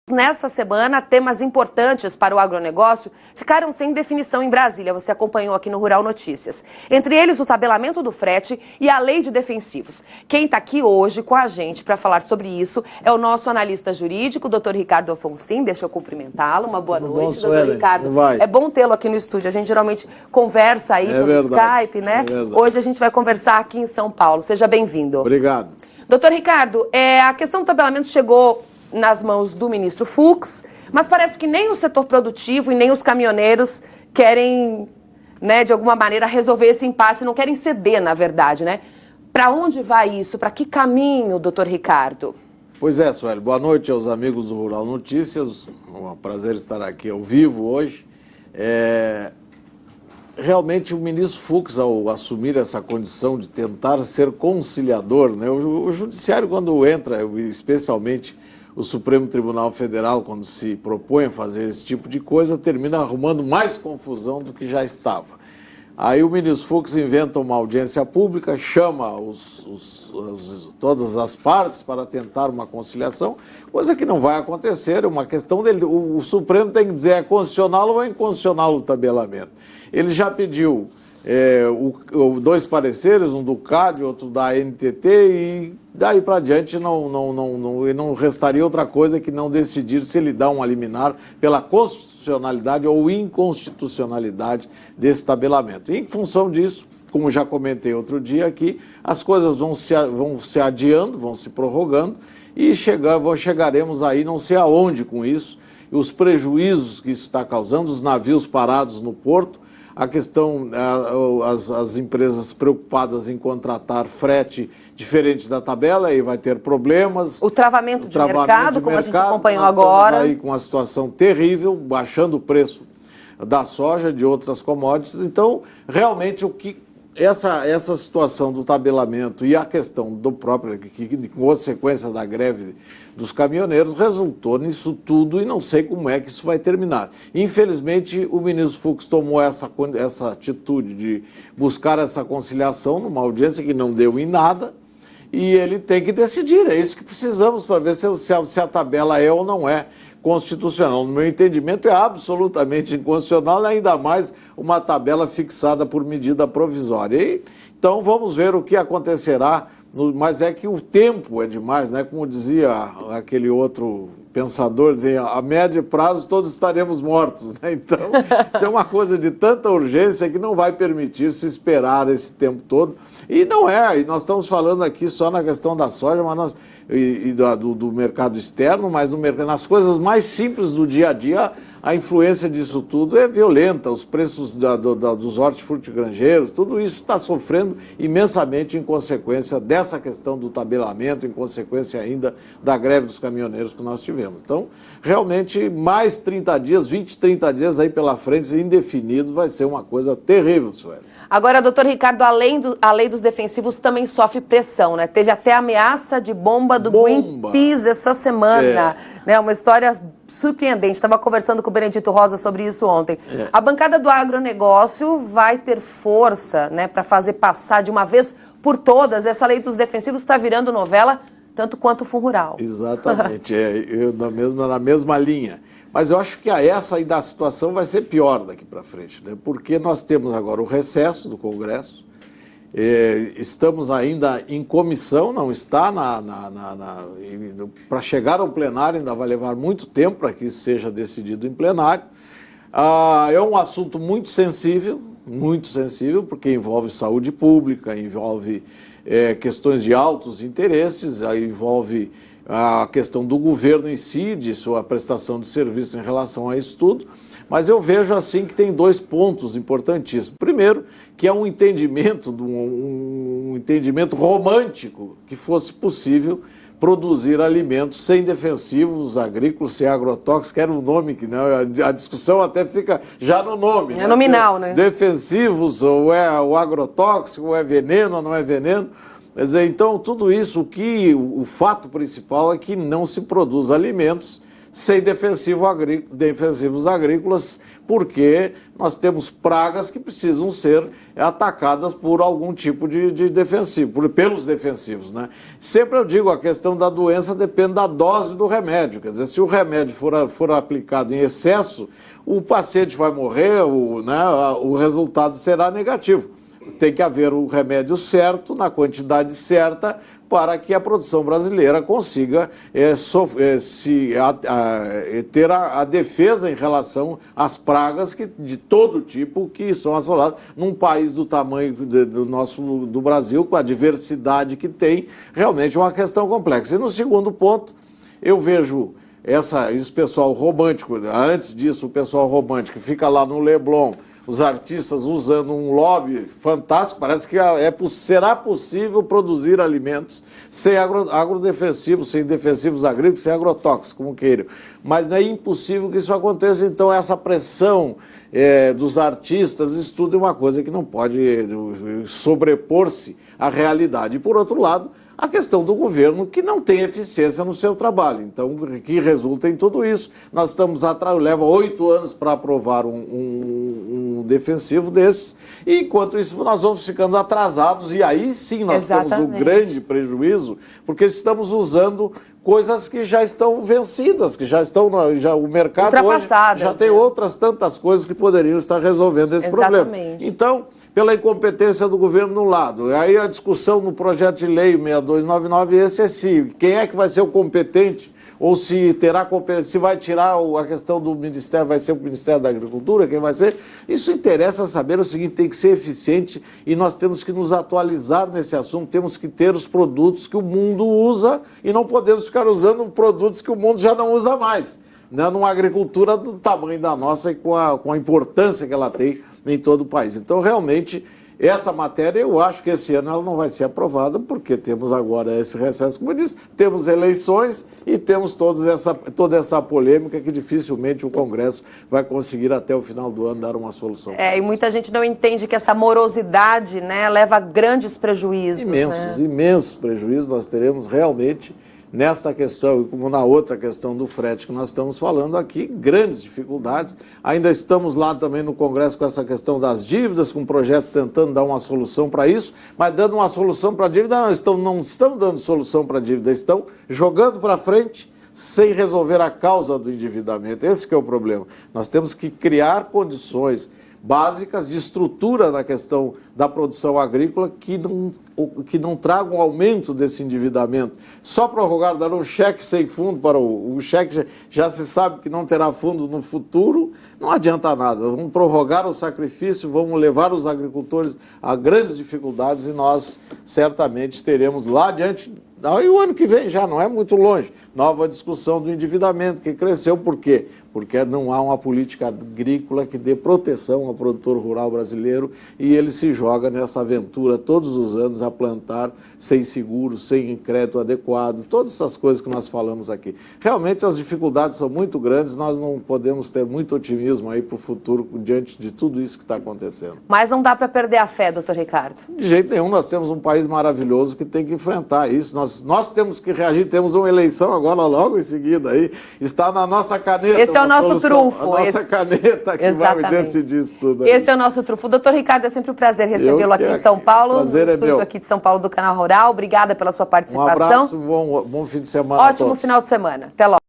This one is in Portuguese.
Nessa semana, temas importantes para o agronegócio ficaram sem definição em Brasília. Você acompanhou aqui no Rural Notícias. Entre eles, o tabelamento do frete e a lei de defensivos. Quem está aqui hoje com a gente para falar sobre isso é o nosso analista jurídico, doutor Ricardo Afonsim. Deixa eu cumprimentá-lo. Uma boa noite, doutor Ricardo. É bom tê-lo aqui no estúdio. A gente geralmente conversa aí pelo Skype, né? Hoje a gente vai conversar aqui em São Paulo. Seja bem-vindo. Obrigado. Doutor Ricardo, a questão do tabelamento chegou nas mãos do ministro Fux, mas parece que nem o setor produtivo e nem os caminhoneiros querem, né, de alguma maneira, resolver esse impasse, não querem ceder, na verdade, né? Para onde vai isso? Para que caminho, doutor Ricardo? Pois é, Sueli. Boa noite aos amigos do Rural Notícias. É um prazer estar aqui ao vivo hoje. Realmente o ministro Fux, ao assumir essa condição de tentar ser conciliador, né, o judiciário, quando entra, especialmente o Supremo Tribunal Federal, quando se propõe a fazer esse tipo de coisa, termina arrumando mais confusão do que já estava. Aí o ministro Fux inventa uma audiência pública, chama todas as partes para tentar uma conciliação, coisa que não vai acontecer, é uma questão dele. O Supremo tem que dizer é constitucional ou é inconstitucional o tabelamento. Ele já pediu dois pareceres, um do CAD, outro da NTT, e daí para diante não restaria outra coisa que não decidir se ele dá uma liminar pela constitucionalidade ou inconstitucionalidade desse tabelamento. E, em função disso, como já comentei outro dia aqui, as coisas vão se adiando, vão se prorrogando e chegaremos aí não sei aonde com isso, e os prejuízos que isso está causando, os navios parados no porto, a questão, as empresas preocupadas em contratar frete diferente da tabela, aí vai ter problemas. O travamento de mercado, como a gente acompanhou agora. Aí com uma situação terrível, baixando o preço da soja, de outras commodities. Então, realmente, essa situação do tabelamento e a questão do próprio, que consequência da greve dos caminhoneiros, resultou nisso tudo e não sei como é que isso vai terminar. Infelizmente, o ministro Fux tomou essa atitude de buscar essa conciliação numa audiência que não deu em nada e ele tem que decidir. É isso que precisamos para ver se a tabela é ou não é constitucional. No meu entendimento, é absolutamente inconstitucional, ainda mais uma tabela fixada por medida provisória. Então, vamos ver o que acontecerá, mas é que o tempo é demais, né? Como dizia aquele outro pensador, a médio prazo todos estaremos mortos, né? Então, isso é uma coisa de tanta urgência que não vai permitir se esperar esse tempo todo. E não é, e nós estamos falando aqui só na questão da soja, mas do mercado externo, mas nas coisas mais simples do dia a dia, a influência disso tudo é violenta. Os preços dos hortifrutigranjeiros, tudo isso está sofrendo imensamente em consequência dessa questão do tabelamento, em consequência ainda da greve dos caminhoneiros que nós tivemos. Então, realmente, mais 30 dias, 20, 30 dias aí pela frente, indefinido, vai ser uma coisa terrível, Sueli. Agora, doutor Ricardo, a lei dos defensivos também sofre pressão, né? Teve até ameaça de bomba do Greenpeace essa semana, né? Uma história surpreendente. Estava conversando com o Benedito Rosa sobre isso ontem. A bancada do agronegócio vai ter força, né, para fazer passar de uma vez por todas. Essa lei dos defensivos está virando novela, tanto quanto o Fundo Rural. Exatamente, na mesma linha. Mas eu acho que essa aí da situação vai ser pior daqui para frente, né? Porque nós temos agora o recesso do Congresso, estamos ainda em comissão, não está para chegar ao plenário, ainda vai levar muito tempo para que isso seja decidido em plenário. É um assunto muito sensível, porque envolve saúde pública, envolve questões de altos interesses, envolve a questão do governo em si, de sua prestação de serviço em relação a isso tudo, mas eu vejo assim que tem dois pontos importantíssimos. Primeiro, que é um entendimento romântico que fosse possível produzir alimentos sem defensivos agrícolas, sem agrotóxicos, era um nome que não, a discussão até fica já no nome. É, né? Nominal, né? Defensivos, ou é o agrotóxico, ou é veneno, ou não é veneno. Quer dizer, então, tudo isso, o fato principal é que não se produz alimentos sem defensivos agrícolas, porque nós temos pragas que precisam ser atacadas por algum tipo de defensivo, pelos defensivos, né? Sempre eu digo, a questão da doença depende da dose do remédio, quer dizer, se o remédio for aplicado em excesso, o paciente vai morrer, o resultado será negativo. Tem que haver o remédio certo, na quantidade certa, para que a produção brasileira consiga ter a defesa em relação às pragas de todo tipo que são assoladas num país do tamanho do Brasil, com a diversidade que tem, realmente é uma questão complexa. E no segundo ponto, eu vejo esse pessoal romântico, antes disso o pessoal romântico que fica lá no Leblon, os artistas usando um lobby fantástico, parece que será possível produzir alimentos sem agrodefensivos, sem defensivos agrícolas, sem agrotóxicos, como queiram. Mas é impossível que isso aconteça, então essa pressão dos artistas, isso tudo é uma coisa que não pode sobrepor-se à realidade. E, por outro lado, a questão do governo que não tem eficiência no seu trabalho, então que resulta em tudo isso. Nós estamos atrás, leva 8 anos para aprovar um defensivo desses, e enquanto isso nós vamos ficando atrasados, e aí sim nós temos um grande prejuízo, porque estamos usando coisas que já estão vencidas, que já estão, o mercado hoje já tem outras tantas coisas que poderiam estar resolvendo esse problema. Então, pela incompetência do governo no lado. Aí a discussão no projeto de lei 6299 é excessiva. Quem é que vai ser o competente? Ou se terá competência, se vai tirar a questão do Ministério, vai ser o Ministério da Agricultura, quem vai ser? Isso interessa saber o seguinte, tem que ser eficiente e nós temos que nos atualizar nesse assunto, temos que ter os produtos que o mundo usa e não podemos ficar usando produtos que o mundo já não usa mais, né? Numa agricultura do tamanho da nossa e com a importância que ela tem em todo o país. Então, realmente, essa matéria, eu acho que esse ano ela não vai ser aprovada, porque temos agora esse recesso, como eu disse, temos eleições e temos toda essa polêmica que dificilmente o Congresso vai conseguir até o final do ano dar uma solução. E muita gente não entende que essa morosidade, né, leva a grandes prejuízos. Imensos prejuízos nós teremos realmente nesta questão, e como na outra questão do frete que nós estamos falando aqui, grandes dificuldades. Ainda estamos lá também no Congresso com essa questão das dívidas, com projetos tentando dar uma solução para isso, mas dando uma solução para a dívida, não estão dando solução para a dívida, estão jogando para frente sem resolver a causa do endividamento. Esse que é o problema. Nós temos que criar condições básicas de estrutura na questão da produção agrícola que não tragam aumento desse endividamento. Só prorrogar, dar um cheque sem fundo para o cheque, já se sabe que não terá fundo no futuro, não adianta nada. Vamos prorrogar o sacrifício, vamos levar os agricultores a grandes dificuldades e nós certamente teremos lá adiante. E o ano que vem já não é muito longe, nova discussão do endividamento que cresceu. Por quê? Porque não há uma política agrícola que dê proteção ao produtor rural brasileiro e ele se joga nessa aventura todos os anos a plantar sem seguro, sem crédito adequado, todas essas coisas que nós falamos aqui. Realmente as dificuldades são muito grandes, nós não podemos ter muito otimismo aí para o futuro diante de tudo isso que está acontecendo. Mas não dá para perder a fé, doutor Ricardo? De jeito nenhum, nós temos um país maravilhoso que tem que enfrentar isso. Nós temos que reagir, temos uma eleição agora logo em seguida aí, está na nossa caneta. Esse é o nosso trunfo. A nossa caneta que vai decidir isso tudo aí. Esse é o nosso trunfo. Doutor Ricardo, é sempre um prazer recebê-lo aqui em São Paulo, no estúdio aqui de São Paulo do Canal Rural. Obrigada pela sua participação. Um abraço, bom fim de semana a todos. Ótimo final de semana. Até logo.